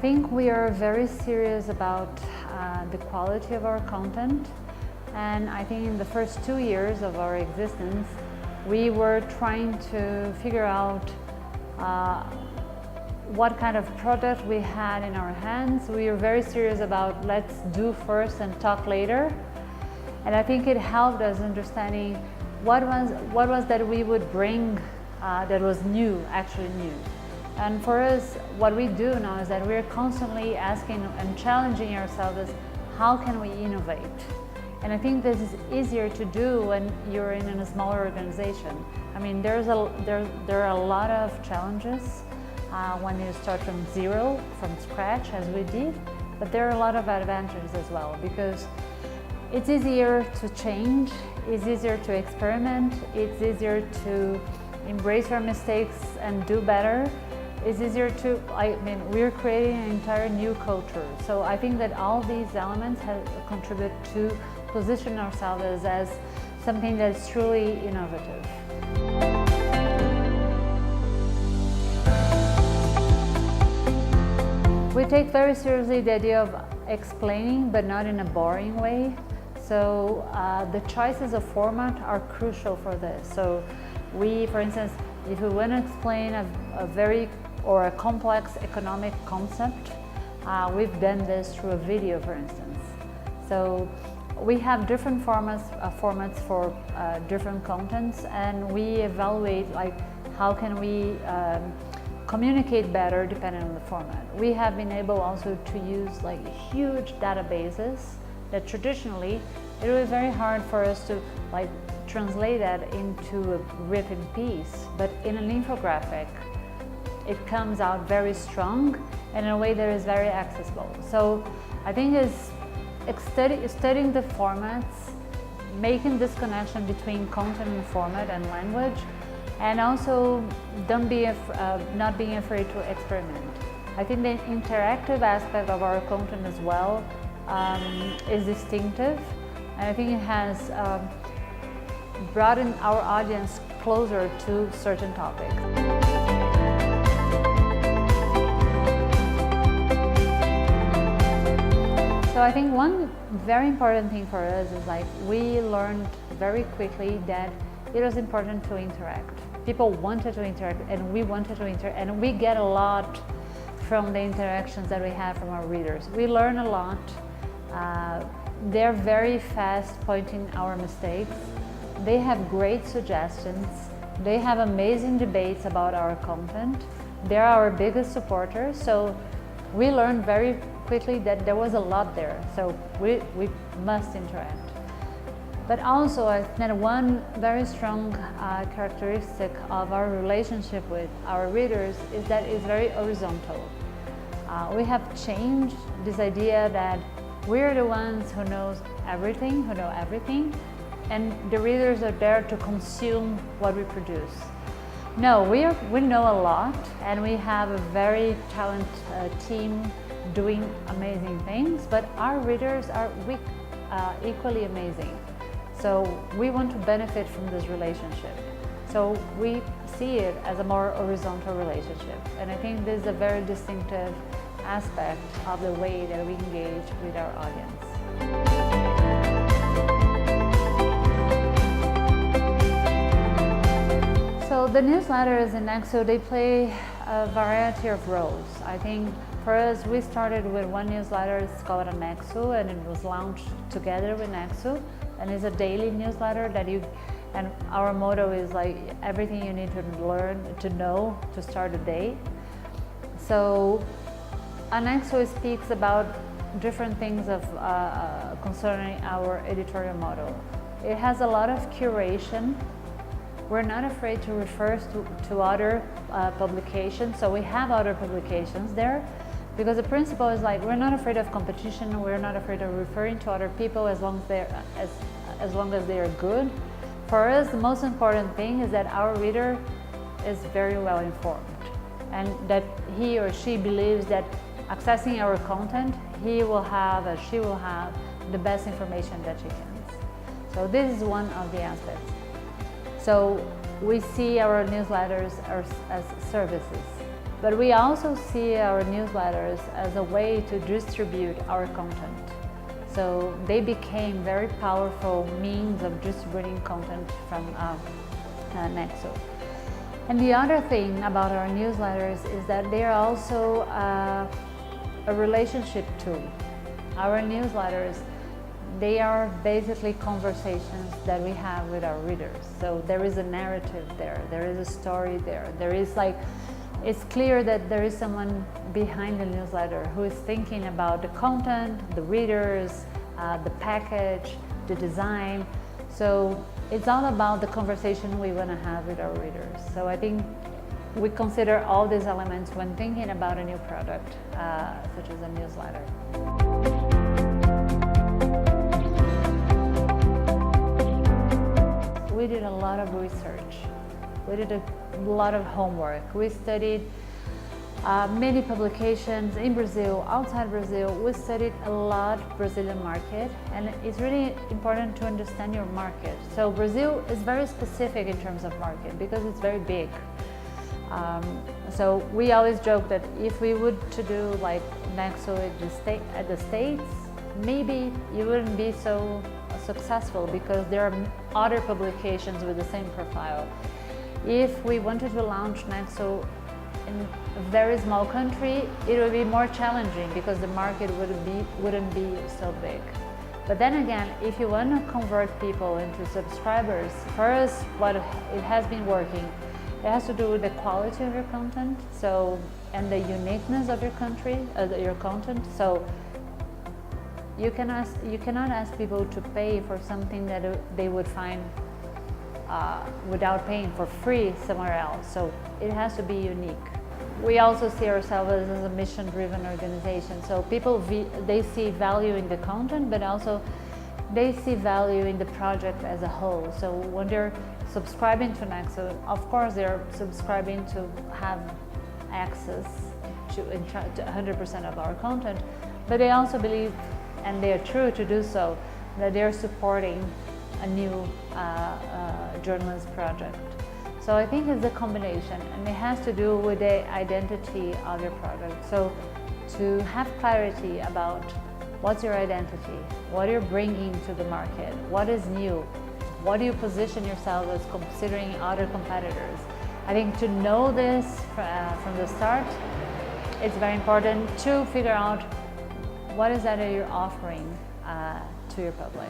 think we are very serious about the quality of our content, and I think in the first 2 years of our existence we were trying to figure out what kind of product we had in our hands. We were very serious about let's do first and talk later, and I think it helped us understanding what was that we would bring that was new, actually new. And for us, what we do now is that we're constantly asking and challenging ourselves is how can we innovate? And I think this is easier to do when you're in a smaller organization. I mean, there are a lot of challenges when you start from zero, from scratch, as we did, but there are a lot of advantages as well, because it's easier to change, it's easier to experiment, it's easier to embrace our mistakes and do better. It's easier to, we're creating an entire new culture. So I think that all these elements have contributed to position ourselves as something that's truly innovative. We take very seriously the idea of explaining, but not in a boring way. So the choices of format are crucial for this. So we, for instance, if we want to explain a complex economic concept, we've done this through a video, for instance. So we have different formats for different contents, and we evaluate how can we communicate better depending on the format. We have been able also to use huge databases that traditionally it was very hard for us to translate that into a written piece, but in an infographic it comes out very strong and in a way that is very accessible. So I think it's studying the formats, making this connection between content and format and language, and also not being afraid to experiment. I think the interactive aspect of our content as well is distinctive, and I think it has brought in our audience closer to certain topics. So I think one very important thing for us is we learned very quickly that it was important to interact. People wanted to interact, and we wanted to interact, and we get a lot from the interactions that we have from our readers. We learn a lot. They're very fast pointing our mistakes. They have great suggestions. They have amazing debates about our content. They're our biggest supporters. So we learned very quickly that there was a lot there. So we must interact. But also, I think that one very strong characteristic of our relationship with our readers is that it's very horizontal. We have changed this idea that we're the ones who know everything, and the readers are there to consume what we produce. No, we know a lot, and we have a very talented team doing amazing things, but our readers are equally amazing. So we want to benefit from this relationship. So we see it as a more horizontal relationship, and I think this is a very distinctive aspect of the way that we engage with our audience. So the newsletters in Nexo, they play a variety of roles. I think for us, we started with one newsletter, it's called a Nexo, and it was launched together with Nexo, and it's a daily newsletter and our motto is everything you need to learn, to know, to start a day. So Nexo speaks about different things concerning our editorial model. It has a lot of curation. We're not afraid to refer to other publications, so we have other publications there, because the principle is we're not afraid of competition, we're not afraid of referring to other people as long as they are good. For us, the most important thing is that our reader is very well informed, and that he or she believes that accessing our content, he will have or she will have the best information that she can. So this is one of the aspects. So we see our newsletters as services. But we also see our newsletters as a way to distribute our content. So they became very powerful means of distributing content from Nexo. And the other thing about our newsletters is that they are also a relationship tool. Our newsletters, they are basically conversations that we have with our readers. So there is a narrative there, there is a story there, there is it's clear that there is someone behind the newsletter who is thinking about the content, the readers, the package, the design. So it's all about the conversation we want to have with our readers. So I think we consider all these elements when thinking about a new product, such as a newsletter. We did a lot of research. We did a lot of homework. We studied many publications in Brazil, outside Brazil. We studied a lot Brazilian market, and it's really important to understand your market. So Brazil is very specific in terms of market because it's very big. So we always joke that if we would to do like Nexo at the States, maybe you wouldn't be so successful because there are other publications with the same profile. If we wanted to launch Nexo in a very small country, it would be more challenging because the market wouldn't be so big. But then again, if you want to convert people into subscribers, for us, what it has been working, it has to do with the quality of your content, and the uniqueness of your your content. So you cannot ask people to pay for something that they would find without paying for free somewhere else. So it has to be unique. We also see ourselves as a mission-driven organization. So people, they see value in the content, but also they see value in the project as a whole. So when they're subscribing to Nexo, of course they're subscribing to have access to 100% of our content, but they also believe, and they are true to do so, that they're supporting a new journalist project. So I think it's a combination, and it has to do with the identity of your product. So to have clarity about what's your identity, what you're bringing to the market, what is new, what do you position yourself as considering other competitors. I think to know this from the start, it's very important to figure out what is that you're offering to your public.